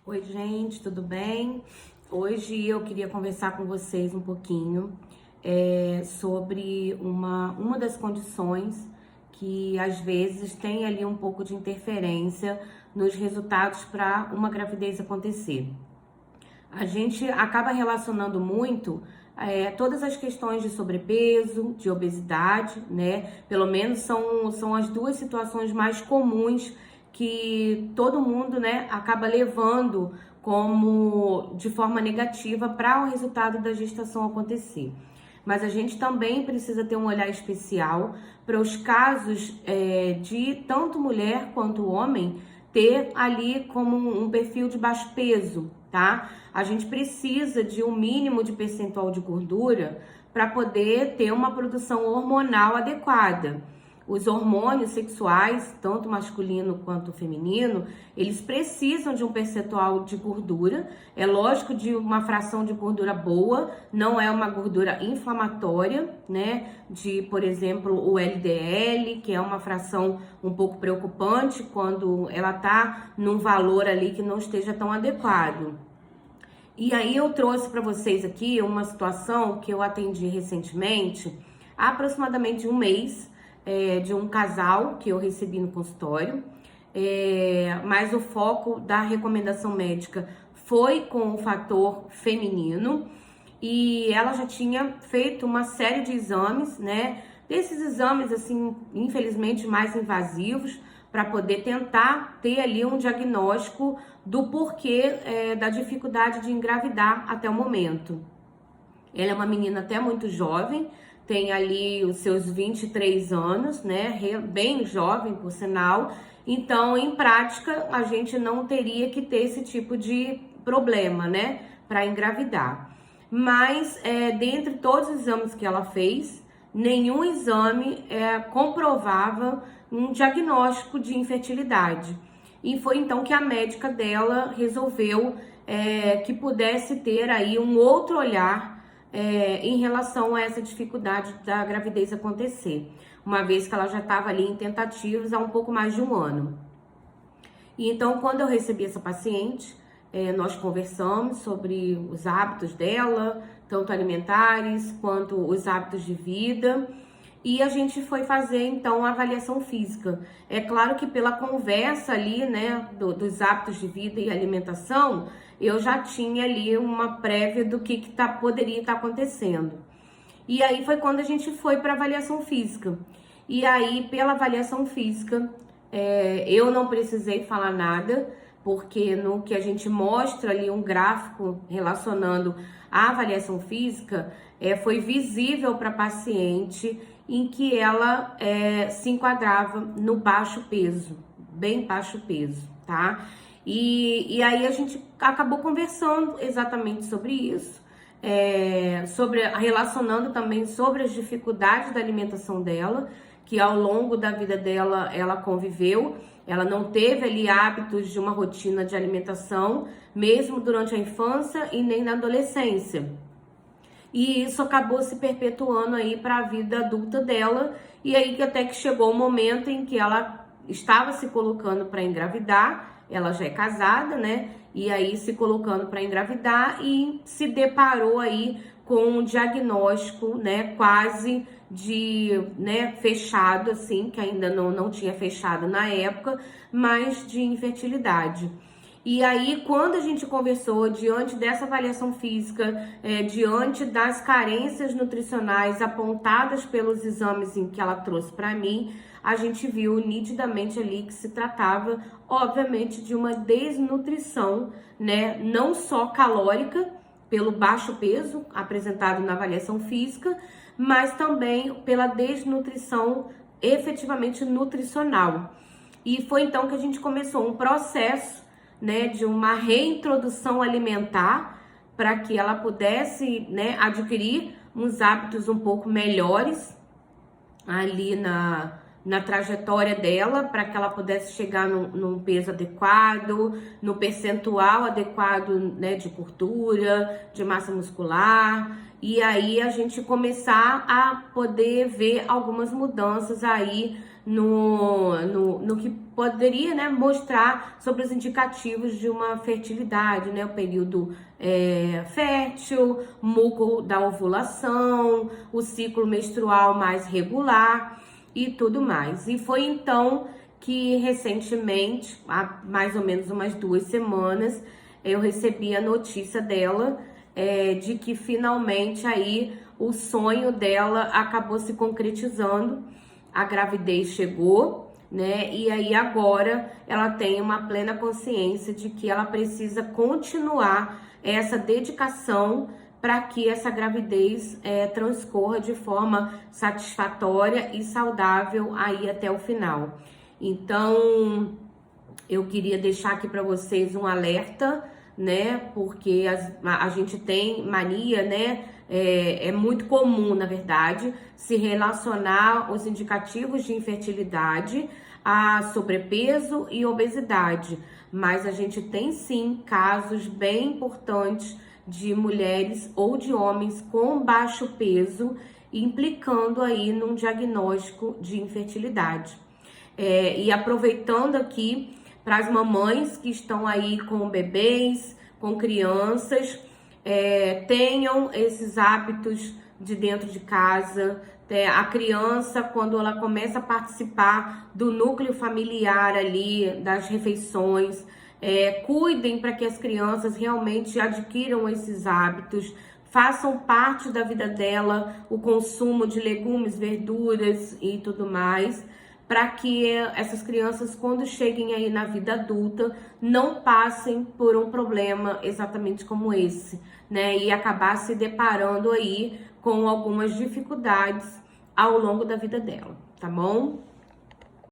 Oi, gente, tudo bem? Hoje eu queria conversar com vocês um pouquinho sobre uma das condições que às vezes tem ali um pouco de interferência nos resultados para uma gravidez acontecer. A gente acaba relacionando muito todas as questões de sobrepeso, de obesidade, né? Pelo menos são as duas situações mais comuns que todo mundo, né, acaba levando como de forma negativa para o resultado da gestação acontecer. Mas a gente também precisa ter um olhar especial para os casos de tanto mulher quanto homem ter ali como um perfil de baixo peso, tá? A gente precisa de um mínimo de percentual de gordura para poder ter uma produção hormonal adequada. Os hormônios sexuais, tanto masculino quanto feminino, eles precisam de um percentual de gordura. É lógico, de uma fração de gordura boa, não é uma gordura inflamatória, né? De, por exemplo, o LDL, que é uma fração um pouco preocupante quando ela tá num valor ali que não esteja tão adequado. E aí eu trouxe para vocês aqui uma situação que eu atendi recentemente, há aproximadamente um mês, de um casal que eu recebi no consultório, mas o foco da recomendação médica foi com o fator feminino e ela já tinha feito uma série de exames, né? Desses exames, assim, infelizmente mais invasivos, para poder tentar ter ali um diagnóstico do porquê da dificuldade de engravidar até o momento. Ela é uma menina até muito jovem, tem ali os seus 23 anos, né? Bem jovem, por sinal. Então, em prática, a gente não teria que ter esse tipo de problema, né? Para engravidar. Mas, dentre todos os exames que ela fez, nenhum exame comprovava um diagnóstico de infertilidade. E foi então que a médica dela resolveu que pudesse ter aí um outro olhar em relação a essa dificuldade da gravidez acontecer, uma vez que ela já estava ali em tentativas há um pouco mais de um ano. E então, quando eu recebi essa paciente, nós conversamos sobre os hábitos dela, tanto alimentares quanto os hábitos de vida, e a gente foi fazer então a avaliação física. É claro que pela conversa ali, né, dos hábitos de vida e alimentação, eu já tinha ali uma prévia do que poderia estar acontecendo. E aí foi quando a gente foi para avaliação física. E aí, pela avaliação física, eu não precisei falar nada, porque no que a gente mostra ali um gráfico relacionando a avaliação física, foi visível para a paciente em que ela se enquadrava no baixo peso, bem baixo peso, tá? E aí a gente acabou conversando exatamente sobre isso, relacionando também sobre as dificuldades da alimentação dela, que ao longo da vida dela ela conviveu. Ela não teve ali hábitos de uma rotina de alimentação, mesmo durante a infância e nem na adolescência. E isso acabou se perpetuando aí para a vida adulta dela, e aí até que chegou o momento em que ela estava se colocando para engravidar. Ela já é casada, né? E aí se colocando para engravidar e se deparou aí com um diagnóstico, né, quase de, né, fechado, assim, que ainda não tinha fechado na época, mas de infertilidade. E aí, quando a gente conversou, diante dessa avaliação física, diante das carências nutricionais apontadas pelos exames em que ela trouxe para mim, a gente viu nitidamente ali que se tratava, obviamente, de uma desnutrição, né? Não só calórica, pelo baixo peso apresentado na avaliação física, mas também pela desnutrição efetivamente nutricional. E foi então que a gente começou um processo, né, de uma reintrodução alimentar para que ela pudesse, né, adquirir uns hábitos um pouco melhores ali na trajetória dela, para que ela pudesse chegar num peso adequado, no percentual adequado, né, de gordura, de massa muscular, e aí a gente começar a poder ver algumas mudanças aí no que poderia, né, mostrar sobre os indicativos de uma fertilidade, né, o período fértil, muco da ovulação, o ciclo menstrual mais regular e tudo mais. E foi então que recentemente, há mais ou menos umas 2 semanas, eu recebi a notícia dela de que finalmente aí o sonho dela acabou se concretizando, a gravidez chegou, né? E aí agora ela tem uma plena consciência de que ela precisa continuar essa dedicação para que essa gravidez transcorra de forma satisfatória e saudável aí até o final. Então, eu queria deixar aqui para vocês um alerta, né? Porque a gente tem mania, né? É muito comum, na verdade, se relacionar os indicativos de infertilidade a sobrepeso e obesidade. Mas a gente tem sim casos bem importantes de mulheres ou de homens com baixo peso, implicando aí num diagnóstico de infertilidade. E aproveitando aqui para as mamães que estão aí com bebês, com crianças, tenham esses hábitos de dentro de casa. A criança, quando ela começa a participar do núcleo familiar ali, das refeições, cuidem para que as crianças realmente adquiram esses hábitos, façam parte da vida dela o consumo de legumes, verduras e tudo mais, para que essas crianças, quando cheguem aí na vida adulta, não passem por um problema exatamente como esse, né? E acabar se deparando aí com algumas dificuldades ao longo da vida dela, tá bom?